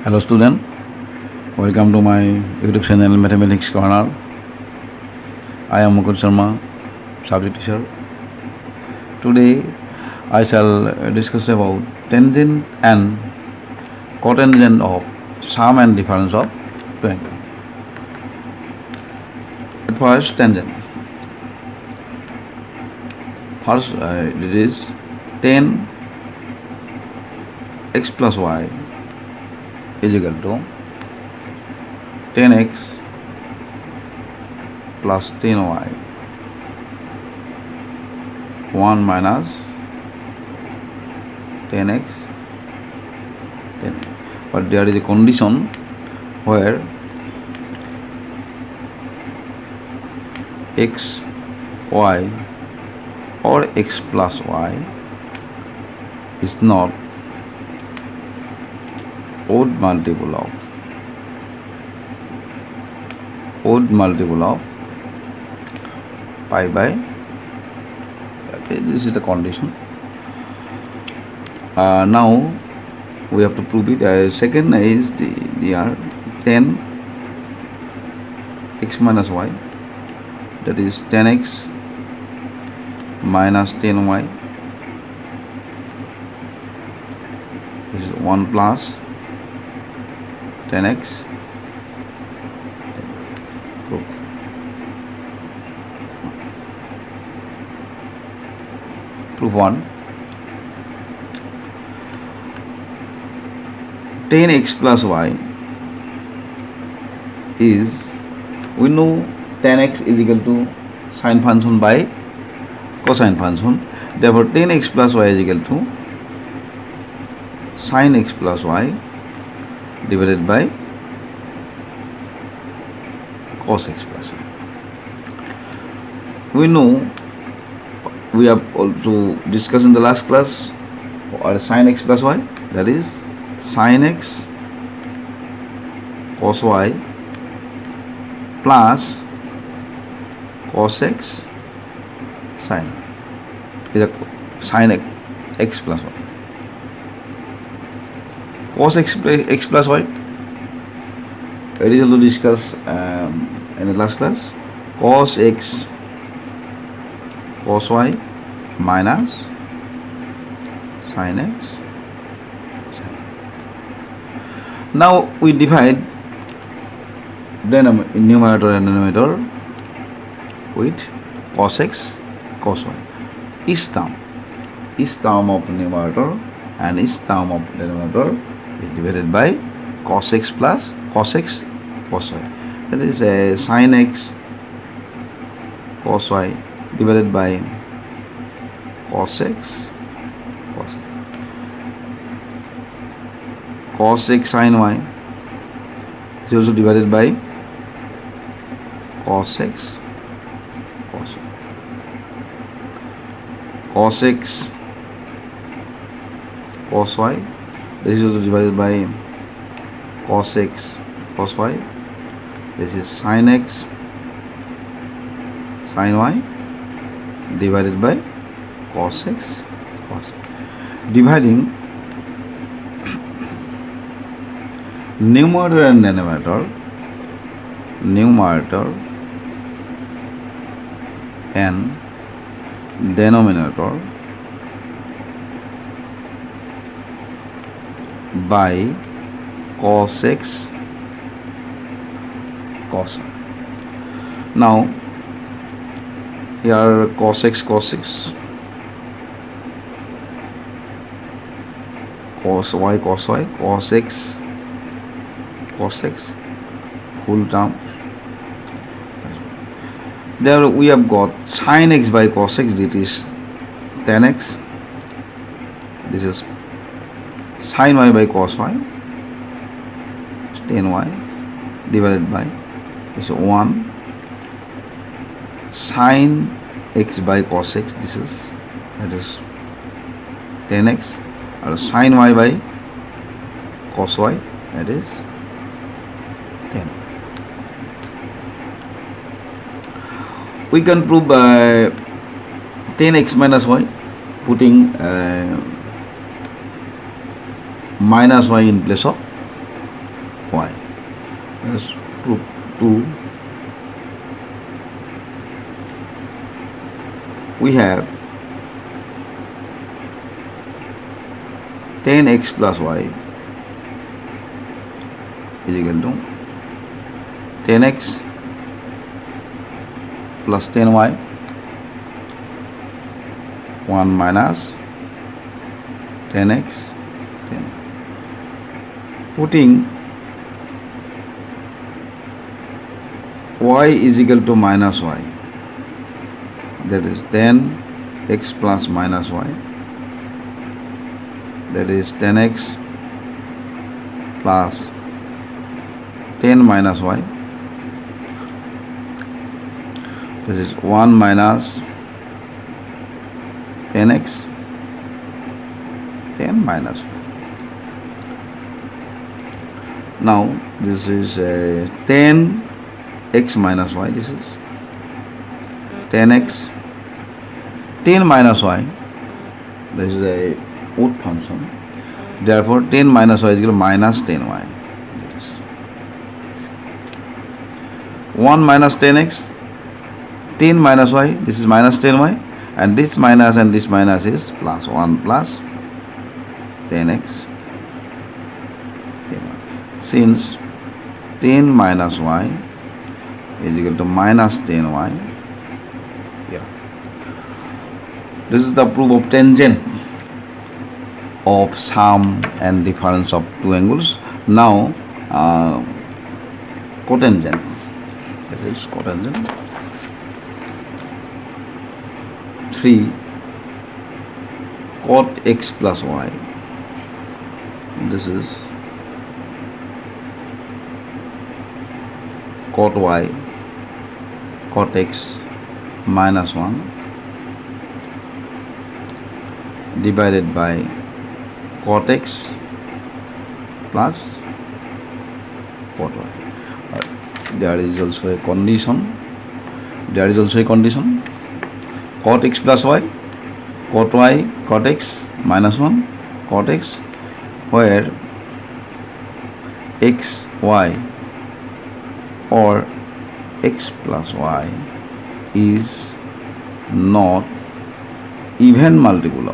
Hello student, welcome to my YouTube channel Mathematics Corner. I am Mukul Sharma, subject teacher. Today I shall discuss about tangent and cotangent of sum and difference of two angles. At first, tangent. First it is tan x plus y is equal to 10x plus 10y 1 minus 10x 10. But there is a condition where x y or x plus y is not odd multiple of pi by, okay, this is the condition. Now we have to prove it. Second is the 10 x minus y, that is 10x minus 10y, this is 1 plus 10x. Proof 1. 10x plus y is, we know 10x is equal to sine function by cosine function. Therefore 10x plus y is equal to sine x plus y divided by cos x plus y. We know, we have also discussed in the last class, or sine x plus y, that is sine x cos y plus cos x sine, is a sine x plus y. Cos x plus y, it is also discussed in the last class. Cos x cos y minus sin x sin. Now we divide numerator and denominator with cos x cos y. Each term of numerator and each term of denominator is divided by cos x plus cos x cos y. That is sin x cos y divided by cos x cos y. Cos x sin y is also divided by cos x cos y. Cos x cos y, this is also divided by cos x cos y. This is sin x sin y divided by cos x cos y. Dividing numerator and denominator, numerator and denominator by cos x cos y. Now here cos x cos x, cos y cos y, cos x whole term. There we have got sin x by cos x, this is 10x. This is sin y by cos y, 10y divided by this 1 sin x by cos x, this is, that is 10x, or sin y by cos y, that is 10. We can prove 10x minus y, putting minus y in place of y. Let's prove 2. We have 10x plus y is equal to 10x plus 10y 1 minus 10x 10. Putting y is equal to minus y, that is 10x plus minus y, that is 10x plus 10 minus y, this is 1 minus 10x 10 minus y. Now this is 10x minus y, this is 10x 10 minus y, this is a odd function, therefore 10 minus y is equal to minus 10y. 1 minus 10x 10 minus y, this is minus 10y, and this minus is plus 1 plus 10x. Since 10 minus y is equal to minus 10y, this is the proof of tangent of sum and difference of two angles. Now cotangent, that is cotangent 3 cot x plus y, this is cot y cot x minus 1 divided by cot x plus cot y. There is also a condition. Cot x plus y, cot y cot x minus 1 cot x, where x y or x plus y is not even multiple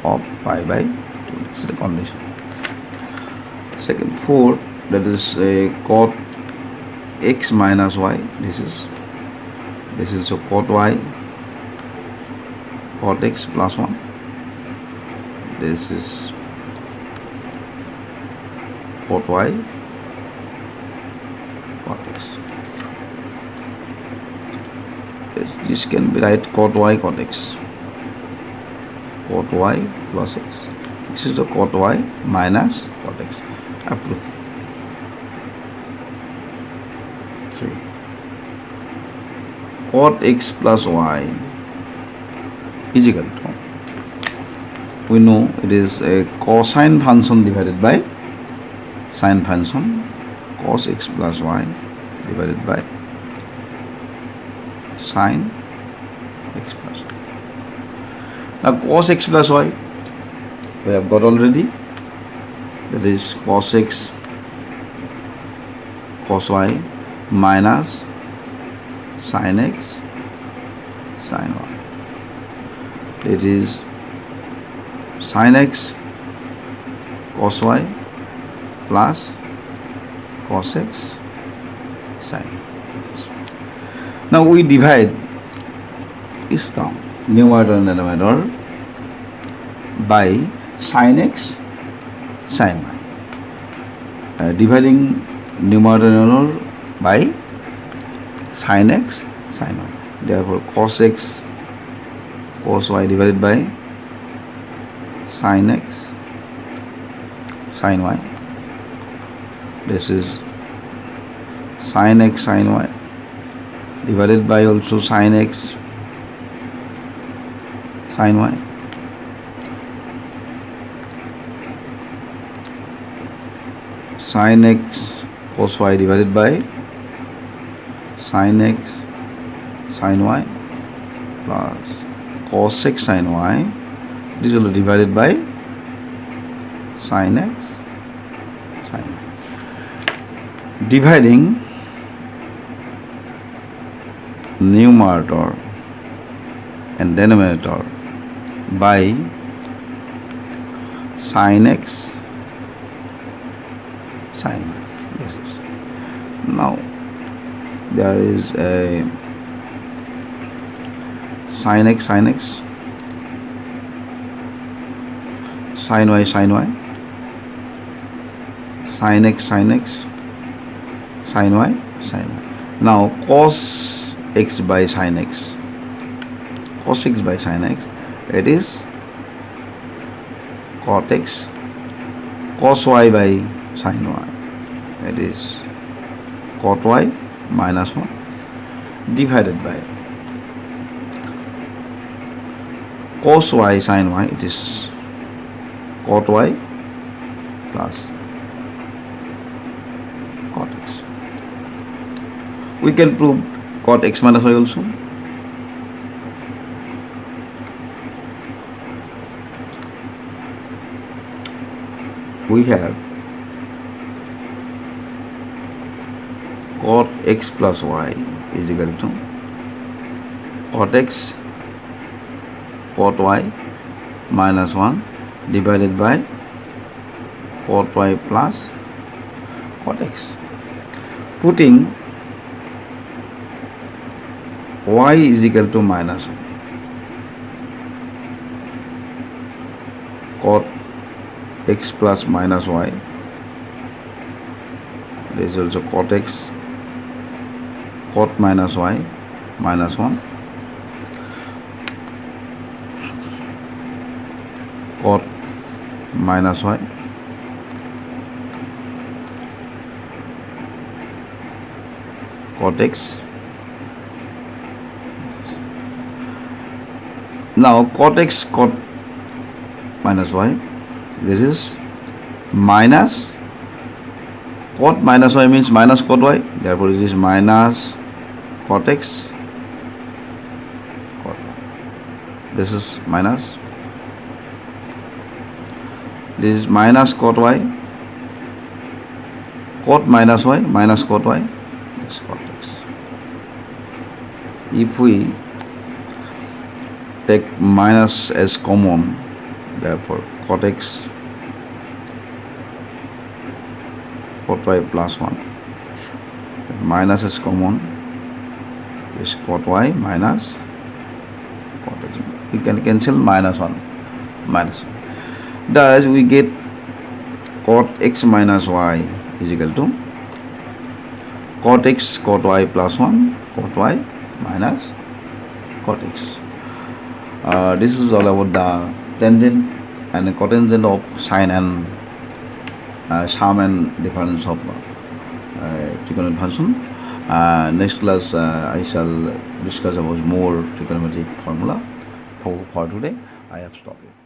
of pi by 2. This is the condition. Second, 4, that is cot x minus y, this is so cot y cot x plus 1, this is cot y cot x. This can be right cot y cot x, cot y plus x. This is the cot y minus cot x. Approved. 3 cot x plus y is equal to, we know it is a cosine function divided by sine function, cos x plus y divided by sine x plus y. Now cos x plus y we have got already, that is cos x cos y minus sin x sin y, it is sin x cos y plus cos x sin. Now we divide this term, numerator and denominator, by sin x sin y. Dividing numerator and denominator by sin x sin y. Therefore cos x cos y divided by sin x sin y. This is sin x sin y divided by also sin x sin y. Sin x cos y divided by sin x sin y plus cos x sin y, this will be divided by sin x, sin y. Dividing numerator and denominator by sin x, sin y. This is now there is a sin x, sin x, sin y, sin y, sin x, sin x, sin y, sin y. Now cos x by sin x, cos x by sin x, it is cot x, cos y by sin y, it is cot y minus 1 divided by cos y sin y, it is cot y plus cot x. We can prove cot x minus y also. We have cot x plus y is equal to cot x cot y minus 1 divided by cot y plus cot x. Putting y is equal to minus 1, cot x plus minus y, this is also cot x cot minus y minus 1, cot minus y cot x. Now cot x cot minus y, this is minus cot minus y means minus cot y, therefore it is minus cot x cot y. This is minus, this is minus cot y, cot minus y minus cot y, this is cot x. If we take minus as common, therefore cot x cot y plus 1, minus is common, is cot y minus cot x. We can cancel minus 1, minus 1. Thus we get cot x minus y is equal to cot x cot y plus 1 cot y minus cot x. This is all about the tangent and cotangent of sine and sum and difference of trigonometric function. Next class I shall discuss about more trigonometric formula. For today I have stopped it.